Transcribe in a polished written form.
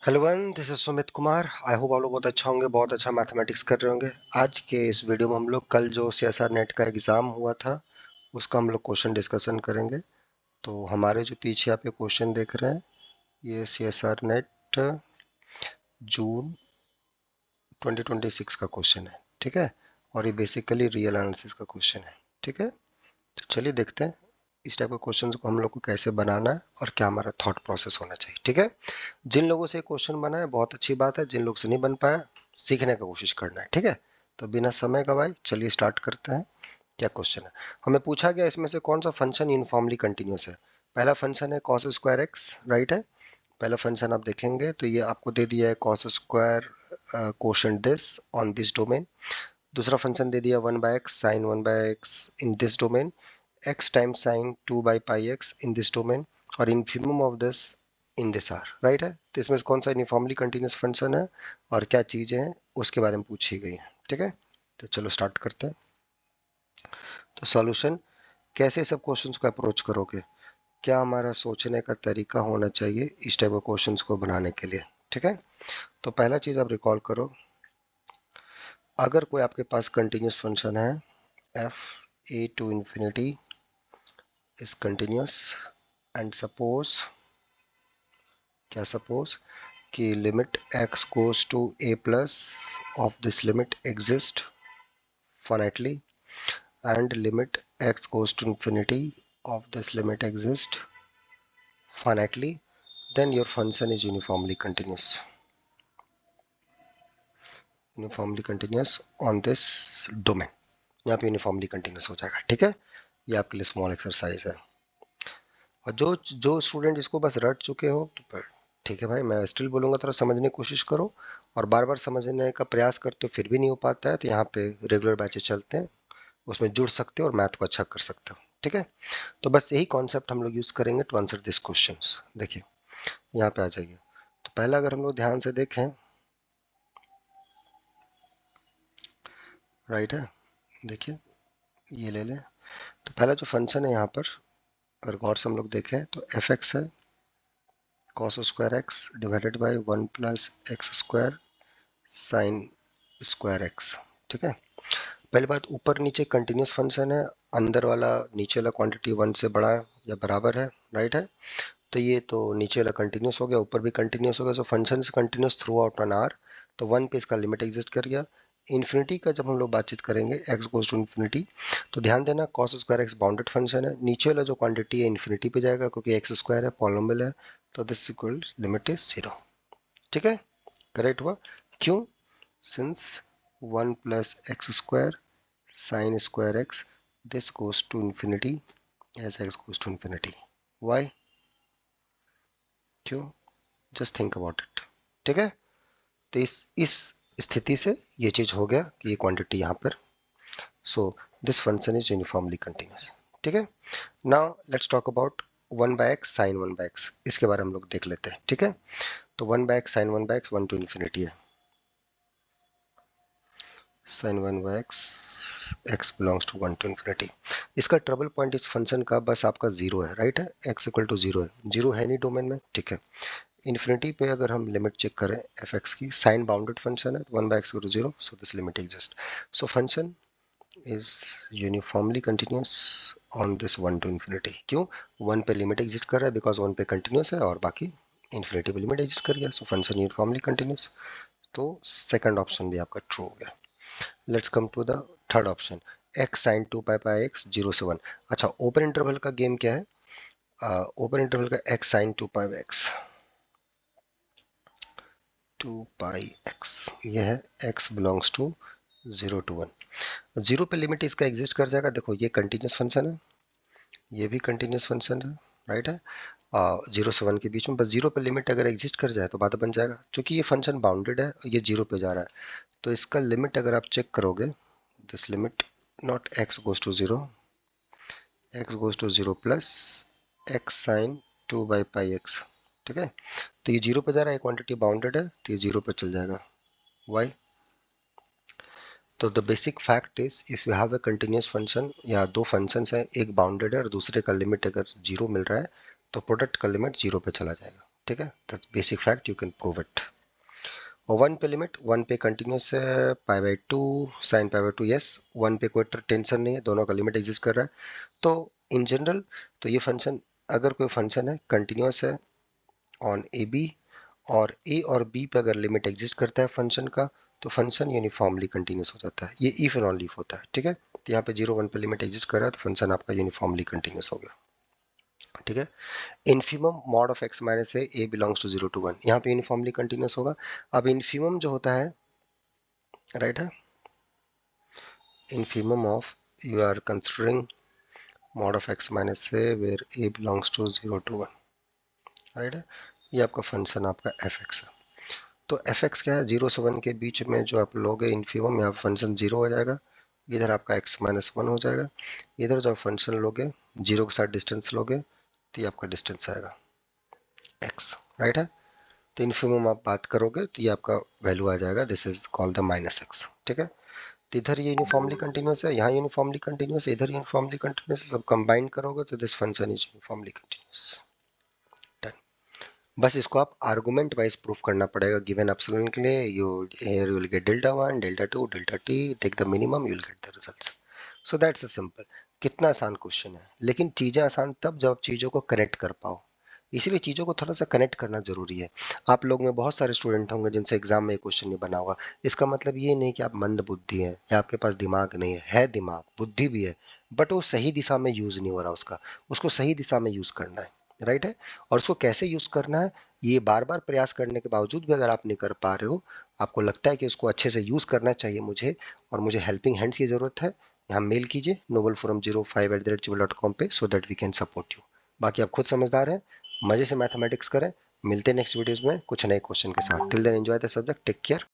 Hello one, this is Sumit Kumar. I hope आप लोग बहुत अच्छा होंगे, बहुत अच्छा मैथमेटिक्स कर रहे होंगे। आज के इस वीडियो में हम लोग कल जो सीएसआर नेट का एग्ज़ाम हुआ था उसका हम लोग क्वेश्चन डिस्कशन करेंगे। तो हमारे जो पीछे आप ये क्वेश्चन देख रहे हैं, ये सीएसआर नेट जून 2026 का क्वेश्चन है, ठीक है। और ये बेसिकली रियल एनालिसिस का क्वेश्चन है, ठीक है। तो चलिए देखते हैं इस टाइप के क्वेश्चन को हम लोग को कैसे बनाना है और क्या हमारा थॉट प्रोसेस होना चाहिए, ठीक है। जिन लोगों से क्वेश्चन बना है बहुत अच्छी बात है, जिन लोग से नहीं बन पाया सीखने का कोशिश करना है, ठीक है। तो बिना समय गवाए चलिए स्टार्ट करते हैं। क्या क्वेश्चन है, हमें पूछा गया इसमें से कौन सा फंक्शन यूनिफॉर्मली कंटिन्यूस है। पहला फंक्शन है कॉस स्क्वायर एक्स, राइट है। पहला फंक्शन आप देखेंगे तो ये आपको दे दिया है cos square quotient this on this domain. दूसरा फंक्शन दे दिया 1/x sine 1/x in this domain, x times sine 2/πx in this domain, और infimum of this in this R, right है। तो इसमें से कौन सा यूनिफॉर्मली कंटिन्यूस फंक्शन है और क्या चीजें हैं उसके बारे में पूछी गई है, ठीक है। तो चलो स्टार्ट करते हैं। तो सॉल्यूशन, कैसे सब क्वेश्चंस को अप्रोच करोगे, क्या हमारा सोचने का तरीका होना चाहिए इस टाइप के क्वेश्चंस को बनाने के लिए, ठीक है। तो पहला चीज आप रिकॉल करो, अगर कोई आपके पास कंटिन्यूस फंक्शन है f a to infinity is continuous and suppose, क्या suppose कि limit x goes to a plus of this limit exist finitely and limit x goes to infinity of this limit exist finitely, then your function is uniformly continuous on this domain। यहाँ पे uniformly continuous हो जाएगा, ठीक है। ये आपके लिए small exercise है। और जो जो स्टूडेंट इसको बस रट चुके हो तो ठीक है भाई, मैं स्टिल बोलूंगा थोड़ा समझने की कोशिश करो, और बार बार समझने का प्रयास करते हो फिर भी नहीं हो पाता है तो यहाँ पे रेगुलर बैचेस चलते हैं, उसमें जुड़ सकते हो और मैथ को अच्छा कर सकते हो, ठीक है। तो बस यही कॉन्सेप्ट हम लोग यूज करेंगे टू आंसर दिस क्वेश्चंस। देखिए यहाँ पे आ जाइए। तो पहला अगर हम लोग ध्यान से देखें, राइट है, देखिए ये ले लें। तो पहला जो फंक्शन है यहाँ पर अगर गौर से हम लोग देखें तो एफ एक्स है cos square x divided by 1 + x² sine square x, ठीक है। पहली बात, ऊपर नीचे कंटिन्यूस फंक्शन है, अंदर वाला नीचे वाला क्वांटिटी 1 से बड़ा है या बराबर है, राइट है। तो ये तो नीचे वाला कंटिन्यूस हो गया, ऊपर भी कंटिन्यूस हो गया, so function is continuous throughout in R. तो 1 पे इसका लिमिट एग्जिस्ट कर गया। इन्फिनिटी का जब हम लोग बातचीत करेंगे एक्स गोज टू इन्फिनिटी, तो ध्यान देना cos square x bounded function है, नीचे वाला जो क्वांटिटी है इन्फिनिटी पे जाएगा क्योंकि एक्स स्क्वायर है, पॉलिनोमियल है। तो दिस इक्वल लिमिट इज 0, ठीक है। करेक्ट हुआ, क्यों, since 1 + x² sin square x, this goes to infinity as x goes to infinity। why, क्यों, जस्ट थिंक अबाउट इट, ठीक है। तो इस स्थिति से ये चीज हो गया कि ये क्वांटिटी यहाँ पर, so this function is uniformly continuous, ठीक है। Now let's talk about 1/x sin 1/x, इसके बारे में हम लोग देख लेते हैं, ठीक है। तो 1/x sin 1/x 1 to infinity है, sin 1/x x belongs to 1 to infinity। इसका ट्रबल पॉइंट इस फंक्शन का बस आपका जीरो है, राइट है, x इक्वल टू जीरो है, जीरो है नहीं डोमेन में, ठीक है। इन्फिनिटी पे अगर हम लिमिट चेक करें एफ एक्स की, साइन बाउंडेड फंक्शन है, 1/x equal to zero, so this limit exist. So function is uniformly continuous on this 1 to infinity. क्यों, 1 पे लिमिट एग्जिस्ट कर रहा है बिकॉज 1 पे कंटिन्यूस है और बाकी इन्फिनिटी पे लिमिट एग्जिस्ट कर गया, सो फंक्शन यूनिफॉर्मली कंटिन्यूस। तो सेकंड ऑप्शन भी आपका ट्रू हो गया। Let's come to the third option, x sin 2π/x 0 से 1। अच्छा, ओपन इंटरवल का गेम क्या है, ओपन इंटरवल का x sin 2π/x 2πx, ये है x belongs to 0 to 1। Zero पे लिमिट इसका एग्जिस्ट कर जाएगा, देखो ये कंटिन्यूस फंक्शन है, ये भी कंटिन्यूस फंक्शन है, राइट है। 0 से 1 के बीच में बस जीरो पे लिमिट अगर एग्जिस्ट कर जाए तो बात बन जाएगा, क्योंकि ये फंक्शन बाउंडेड है, ये जीरो पे जा रहा है। तो इसका लिमिट अगर आप चेक करोगे, this limit not x goes to 0, x goes to 0 plus x sin 2/πx, ठीक है। तो ये जीरो पे जा रहा है, क्वांटिटी बाउंडेड है तो ये जीरो पे चल जाएगा। वाई, तो the basic fact is if you have a continuous function या दो फंक्शंस हैं, एक बाउंडेड है और दूसरे का लिमिट अगर जीरो मिल रहा है तो प्रोडक्ट का लिमिट जीरो पे चला जाएगा, ठीक है, that's basic fact, you can prove it. और 1 पे लिमिट, 1 पे कंटिन्यूस है, π/2 sin π/2, यस 1 पे कोई टेंशन नहीं है, दोनों का लिमिट एग्जिस्ट कर रहा है। तो इन जनरल तो ये फंक्शन, अगर कोई फंक्शन है कंटिन्यूस है ऑन ए बी, और ए और बी पे अगर लिमिट एग्जिस्ट करता है फंक्शन का, तो फंक्शन यूनिफॉर्मली कंटिन्यूस हो जाता है। ये इफ एंड ओनली इफ होता है, ठीक है। तो यहाँ पे 0 1 पे लिमिट एग्जिस्ट कर रहा है तो फंक्शन आपका यूनिफॉर्मली कंटिन्यूस हो गया, ठीक है। Infimum mod of x minus a belongs to 0 to 1, यहाँ पे यूनिफॉर्मली कंटिन्यूस होगा। अब इनफीमम जो होता है, राइट है, infimum of, you are considering mod of x minus a where a belongs to 0 to 1, right है। ये आपका फंक्शन आपका fx है। तो fx क्या है, 0 से 1 के बीच में जो आप लोगे इनफीमम, यहाँ फंक्शन 0 हो जाएगा, इधर आपका x माइनस 1 हो जाएगा, इधर जो फंक्शन लोगे 0 के साथ डिस्टेंस लोगे तो ये आपका डिस्टेंस आएगा x, राइट है। तो इनफीमम आप बात करोगे तो ये आपका वैल्यू आ जाएगा, this is called the -x, ठीक है। तो इधर ये यूनिफॉर्मली कंटिन्यूस है, यहाँ यूनिफॉर्मली कंटिन्यूस है, इधर यूनिफॉर्मली कंटिन्यूस है, सब कंबाइन करोगे तो this function is uniformly continuous. बस इसको आप आर्गुमेंट वाइज प्रूफ करना पड़ेगा। गिवन एप्सिलॉन के लिए you here you will get delta 1 delta 2 delta t, take the minimum, you will get the results. So that's a simple. कितना आसान question है, लेकिन चीजें आसान तब जब आप चीजों को कनेक्ट कर पाओ, इसीलिए चीजों को थोड़ा सा कनेक्ट करना जरूरी है। आप लोग में बहुत सारे स्टूडेंट होंगे जिनसे एग्जाम में क्वेश्चन नहीं बना होगा, इसका मतलब ये नहीं कि आप मंद बुद्धि हैं या आपके पास दिमाग नहीं है, दिमाग बुद्धि भी है, बट वो सही दिशा में यूज नहीं हो रहा, उसको सही दिशा में यूज करना है, राइट है। और उसको कैसे यूज करना है, ये बार बार प्रयास करने के बावजूद भी अगर आप नहीं कर पा रहे हो, आपको लगता है कि उसको अच्छे से यूज करना चाहिए मुझे, और मुझे हेल्पिंग हैंड्स की जरूरत है, यहाँ मेल कीजिए novelforum05@gmail.com पे, so that we can support you. बाकी आप खुद समझदार हैं, मजे से मैथमेटिक्स करें। मिलते हैं नेक्स्ट वीडियोस में कुछ नए क्वेश्चन के साथ। Till then enjoy the subject, take care.